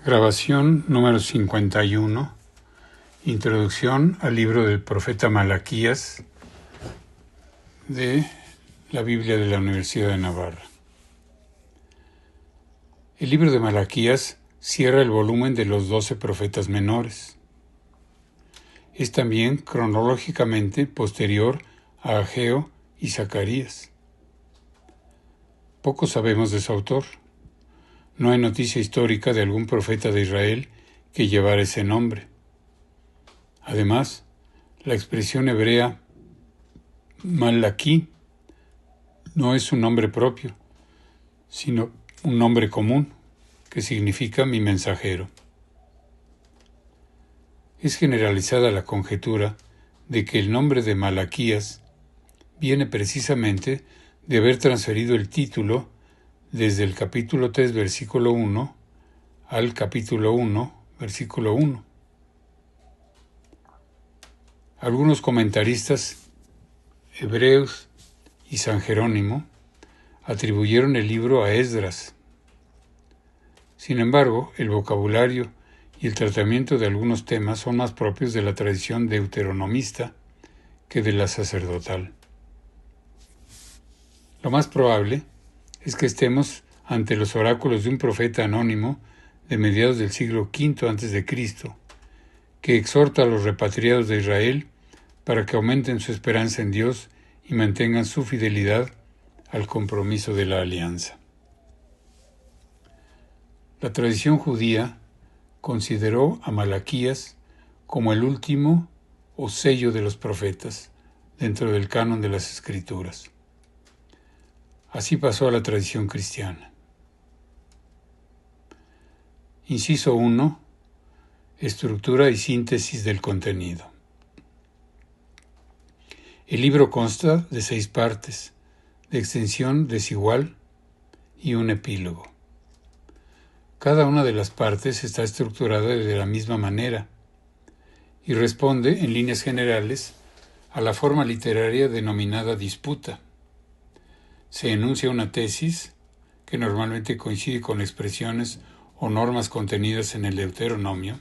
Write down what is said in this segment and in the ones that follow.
Grabación número 51. Introducción al libro del profeta Malaquías de la Biblia de la Universidad de Navarra. El libro de Malaquías cierra el volumen de los 12 profetas menores. Es también cronológicamente posterior a Ageo y Zacarías. Poco sabemos de su autor. No hay noticia histórica de algún profeta de Israel que llevara ese nombre. Además, la expresión hebrea Malaquí no es un nombre propio, sino un nombre común que significa mi mensajero. Es generalizada la conjetura de que el nombre de Malaquías viene precisamente de haber transferido el título desde el capítulo 3, versículo 1, al capítulo 1, versículo 1. Algunos comentaristas hebreos y San Jerónimo atribuyeron el libro a Esdras. Sin embargo, el vocabulario y el tratamiento de algunos temas son más propios de la tradición deuteronomista que de la sacerdotal. Lo más probable es que estemos ante los oráculos de un profeta anónimo de mediados del siglo V a.C., que exhorta a los repatriados de Israel para que aumenten su esperanza en Dios y mantengan su fidelidad al compromiso de la alianza. La tradición judía consideró a Malaquías como el último o sello de los profetas dentro del canon de las Escrituras. Así pasó a la tradición cristiana. Inciso 1. Estructura y síntesis del contenido. El libro consta de 6 partes, de extensión desigual y un epílogo. Cada una de las partes está estructurada de la misma manera y responde, en líneas generales, a la forma literaria denominada disputa. Se enuncia una tesis, que normalmente coincide con expresiones o normas contenidas en el Deuteronomio,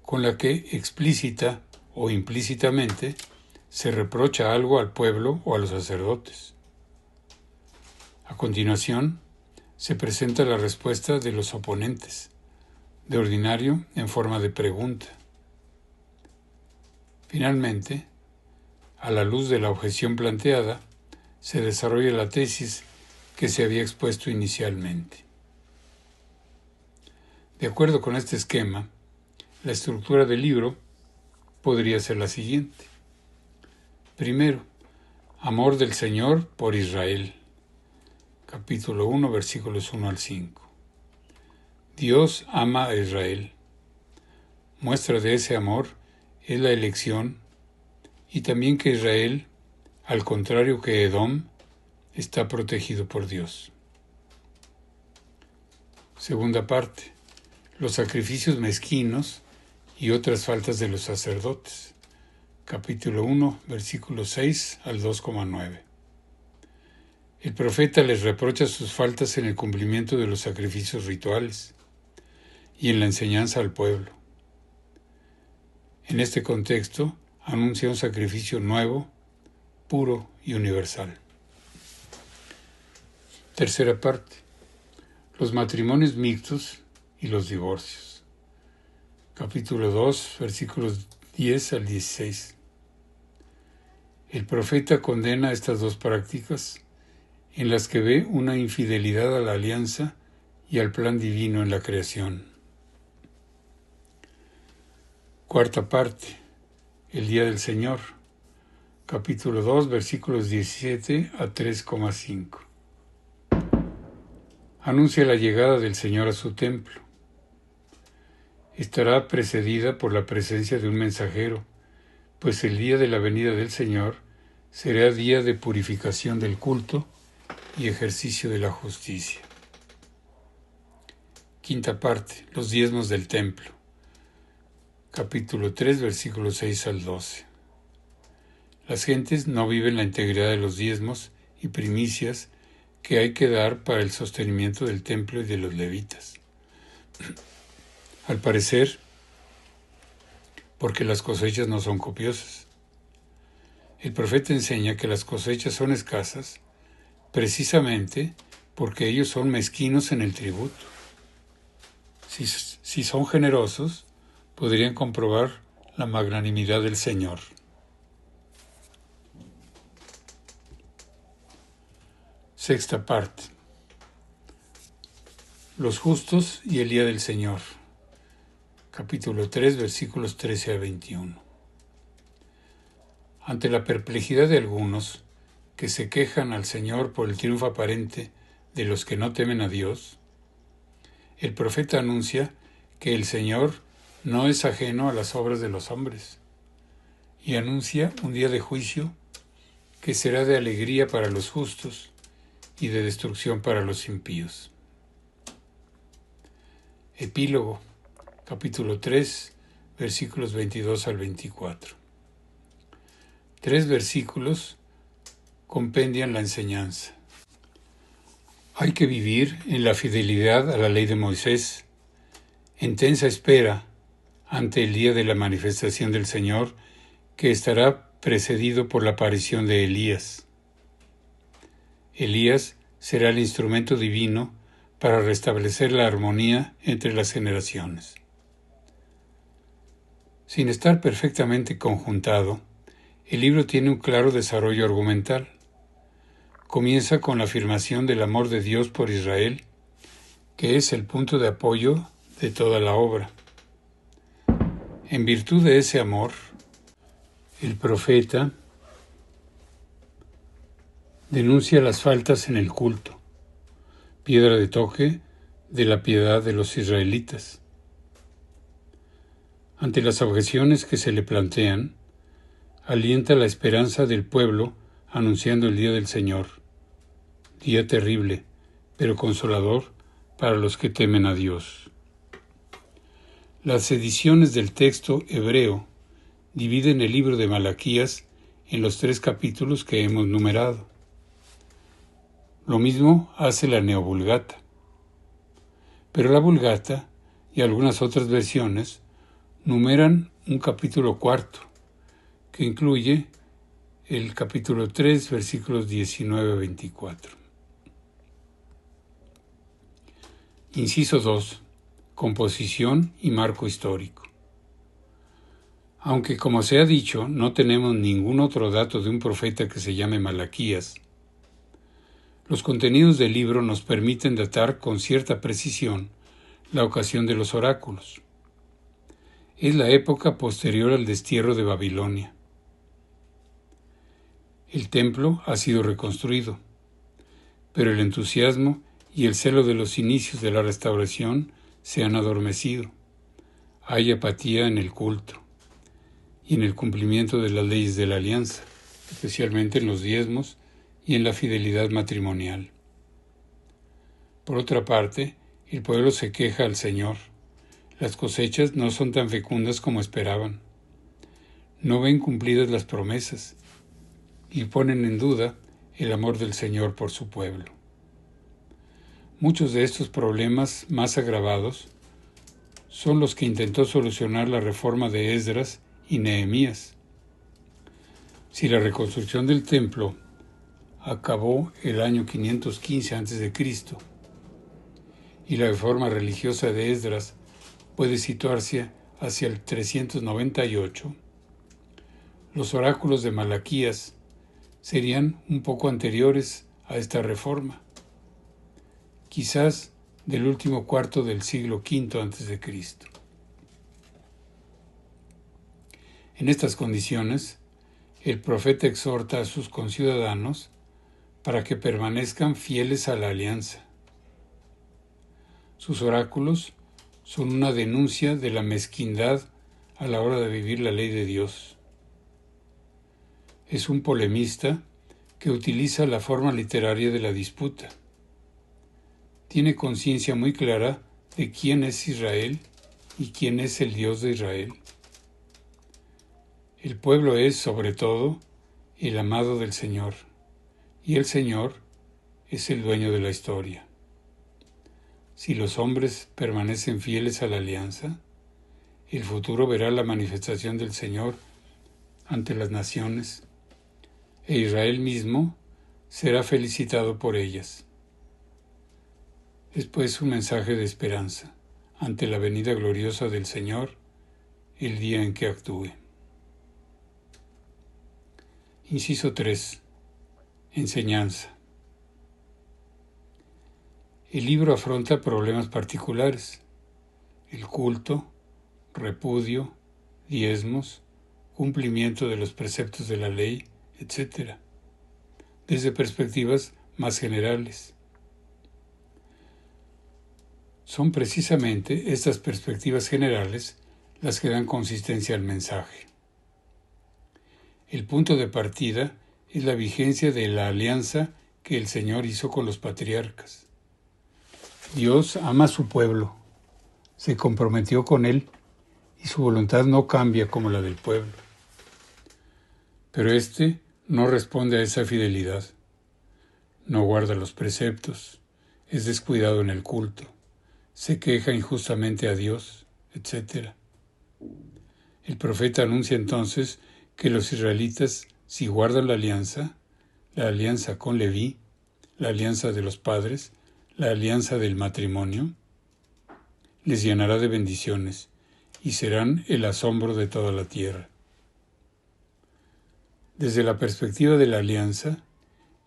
con la que explícita o implícitamente se reprocha algo al pueblo o a los sacerdotes. A continuación, se presenta la respuesta de los oponentes, de ordinario en forma de pregunta. Finalmente, a la luz de la objeción planteada, se desarrolla la tesis que se había expuesto inicialmente. De acuerdo con este esquema, la estructura del libro podría ser la siguiente. Primero, amor del Señor por Israel. Capítulo 1, versículos 1 al 5. Dios ama a Israel. Muestra de ese amor es la elección y también que Israel, al contrario que Edom, está protegido por Dios. Segunda parte. Los sacrificios mezquinos y otras faltas de los sacerdotes. Capítulo 1, versículos 6 al 2,9. El profeta les reprocha sus faltas en el cumplimiento de los sacrificios rituales y en la enseñanza al pueblo. En este contexto, anuncia un sacrificio nuevo, puro y universal. Tercera parte. Los matrimonios mixtos y los divorcios. Capítulo 2, versículos 10 al 16. El profeta condena estas dos prácticas en las que ve una infidelidad a la alianza y al plan divino en la creación. Cuarta parte. El día del Señor. Capítulo 2, versículos 17 a 3,5. Anuncia la llegada del Señor a su templo. Estará precedida por la presencia de un mensajero, pues el día de la venida del Señor será día de purificación del culto y ejercicio de la justicia. Quinta parte. Los diezmos del templo. Capítulo 3, versículos 6 al 12. Las gentes no viven la integridad de los diezmos y primicias que hay que dar para el sostenimiento del templo y de los levitas. Al parecer, porque las cosechas no son copiosas. El profeta enseña que las cosechas son escasas precisamente porque ellos son mezquinos en el tributo. Si son generosos, podrían comprobar la magnanimidad del Señor. Sexta parte. Los justos y el día del Señor. Capítulo 3, versículos 13 a 21. Ante la perplejidad de algunos que se quejan al Señor por el triunfo aparente de los que no temen a Dios, el profeta anuncia que el Señor no es ajeno a las obras de los hombres y anuncia un día de juicio que será de alegría para los justos y de destrucción para los impíos. Epílogo, capítulo 3, versículos 22 al 24. 3 versículos compendian la enseñanza. Hay que vivir en la fidelidad a la ley de Moisés, en tensa espera ante el día de la manifestación del Señor, que estará precedido por la aparición de Elías. Elías será el instrumento divino para restablecer la armonía entre las generaciones. Sin estar perfectamente conjuntado, el libro tiene un claro desarrollo argumental. Comienza con la afirmación del amor de Dios por Israel, que es el punto de apoyo de toda la obra. En virtud de ese amor, el profeta denuncia las faltas en el culto, piedra de toque de la piedad de los israelitas. Ante las objeciones que se le plantean, alienta la esperanza del pueblo anunciando el día del Señor, día terrible, pero consolador para los que temen a Dios. Las ediciones del texto hebreo dividen el libro de Malaquías en los 3 capítulos que hemos numerado. Lo mismo hace la Neovulgata. Pero la Vulgata y algunas otras versiones numeran un capítulo 4, que incluye el capítulo 3, versículos 19 a 24. Inciso 2. Composición y marco histórico. Aunque, como se ha dicho, no tenemos ningún otro dato de un profeta que se llame Malaquías, los contenidos del libro nos permiten datar con cierta precisión la ocasión de los oráculos. Es la época posterior al destierro de Babilonia. El templo ha sido reconstruido, pero el entusiasmo y el celo de los inicios de la restauración se han adormecido. Hay apatía en el culto y en el cumplimiento de las leyes de la alianza, especialmente en los diezmos y en la fidelidad matrimonial. Por otra parte, el pueblo se queja al Señor. Las cosechas no son tan fecundas como esperaban. No ven cumplidas las promesas y ponen en duda el amor del Señor por su pueblo. Muchos de estos problemas más agravados son los que intentó solucionar la reforma de Esdras y Nehemías. Si la reconstrucción del templo acabó el año 515 a.C. y la reforma religiosa de Esdras puede situarse hacia el 398, los oráculos de Malaquías serían un poco anteriores a esta reforma, quizás del último cuarto del siglo V a.C. En estas condiciones, el profeta exhorta a sus conciudadanos para que permanezcan fieles a la alianza. Sus oráculos son una denuncia de la mezquindad a la hora de vivir la ley de Dios. Es un polemista que utiliza la forma literaria de la disputa. Tiene conciencia muy clara de quién es Israel y quién es el Dios de Israel. El pueblo es, sobre todo, el amado del Señor, y el Señor es el dueño de la historia. Si los hombres permanecen fieles a la alianza, el futuro verá la manifestación del Señor ante las naciones, e Israel mismo será felicitado por ellas. Es pues un mensaje de esperanza ante la venida gloriosa del Señor, el día en que actúe. Inciso 3. Enseñanza. El libro afronta problemas particulares: el culto, repudio, diezmos, cumplimiento de los preceptos de la ley, etc., desde perspectivas más generales. Son precisamente estas perspectivas generales las que dan consistencia al mensaje. El punto de partida es la vigencia de la alianza que el Señor hizo con los patriarcas. Dios ama a su pueblo, se comprometió con él y su voluntad no cambia como la del pueblo. Pero éste no responde a esa fidelidad, no guarda los preceptos, es descuidado en el culto, se queja injustamente a Dios, etc. El profeta anuncia entonces que los israelitas, si guardan la alianza con Leví, la alianza de los padres, la alianza del matrimonio, les llenará de bendiciones y serán el asombro de toda la tierra. Desde la perspectiva de la alianza,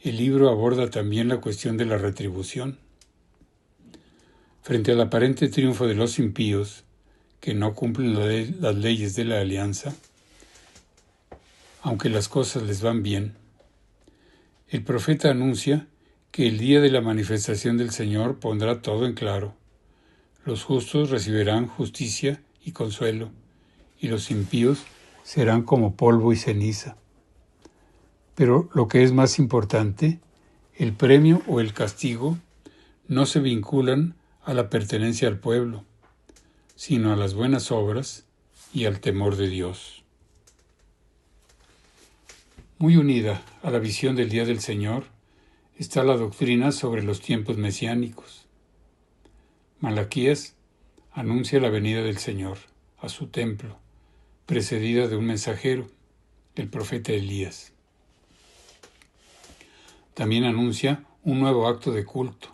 el libro aborda también la cuestión de la retribución. Frente al aparente triunfo de los impíos, que no cumplen las leyes de la alianza, aunque las cosas les van bien, el profeta anuncia que el día de la manifestación del Señor pondrá todo en claro. Los justos recibirán justicia y consuelo, y los impíos serán como polvo y ceniza. Pero lo que es más importante, el premio o el castigo no se vinculan a la pertenencia al pueblo, sino a las buenas obras y al temor de Dios. Muy unida a la visión del día del Señor está la doctrina sobre los tiempos mesiánicos. Malaquías anuncia la venida del Señor a su templo, precedida de un mensajero, el profeta Elías. También anuncia un nuevo acto de culto,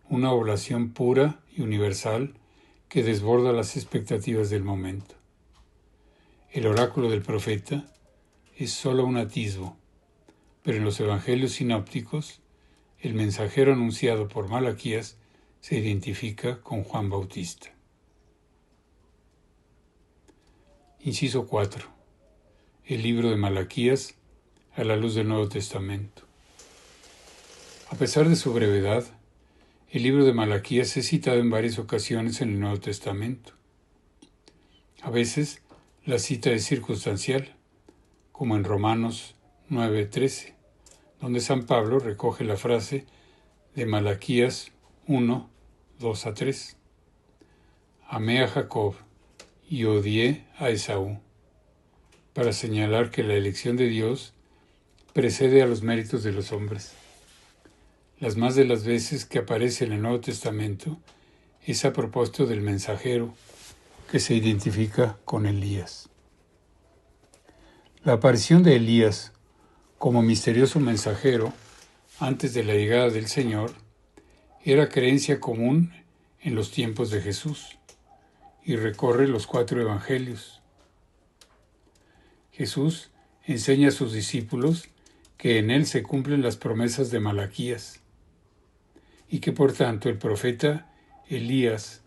una oblación pura y universal que desborda las expectativas del momento. El oráculo del profeta es solo un atisbo, pero en los evangelios sinópticos, el mensajero anunciado por Malaquías se identifica con Juan Bautista. Inciso 4. El libro de Malaquías a la luz del Nuevo Testamento. A pesar de su brevedad, el libro de Malaquías es citado en varias ocasiones en el Nuevo Testamento. A veces la cita es circunstancial, como en Romanos 9:13, donde San Pablo recoge la frase de Malaquías 1:2-3. Amé a Jacob y odié a Esaú, para señalar que la elección de Dios precede a los méritos de los hombres. Las más de las veces que aparece en el Nuevo Testamento es a propósito del mensajero que se identifica con Elías. La aparición de Elías como misterioso mensajero antes de la llegada del Señor era creencia común en los tiempos de Jesús y recorre los 4 evangelios. Jesús enseña a sus discípulos que en él se cumplen las promesas de Malaquías y que por tanto el profeta Elías,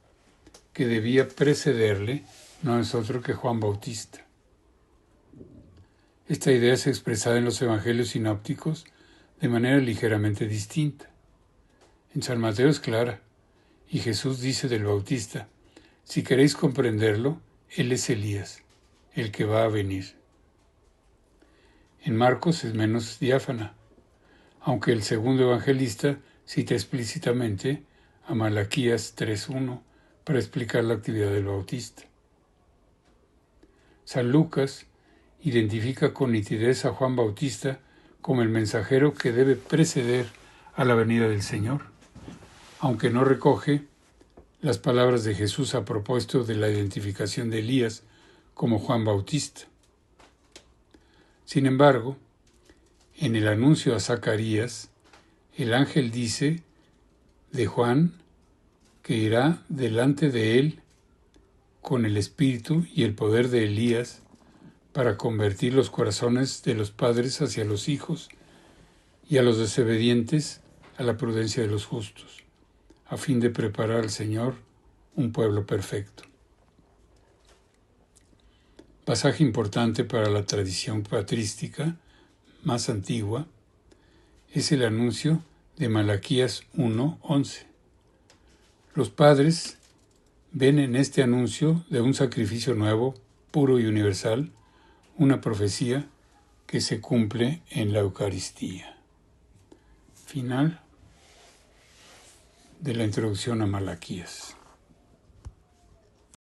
que debía precederle, no es otro que Juan Bautista. Esta idea es expresada en los evangelios sinópticos de manera ligeramente distinta. En San Mateo es clara, y Jesús dice del Bautista: si queréis comprenderlo, él es Elías, el que va a venir. En Marcos es menos diáfana, aunque el segundo evangelista cita explícitamente a Malaquías 3:1 para explicar la actividad del Bautista. San Lucas identifica con nitidez a Juan Bautista como el mensajero que debe preceder a la venida del Señor. aunque no recoge las palabras de Jesús a propósito de la identificación de Elías como Juan Bautista. Sin embargo, en el anuncio a Zacarías, el ángel dice de Juan que irá delante de él con el espíritu y el poder de Elías para convertir los corazones de los padres hacia los hijos y a los desobedientes a la prudencia de los justos, a fin de preparar al Señor un pueblo perfecto. Pasaje importante para la tradición patrística más antigua es el anuncio de Malaquías 1:11. Los padres ven en este anuncio de un sacrificio nuevo, puro y universal, una profecía que se cumple en la Eucaristía. Final de la introducción a Malaquías.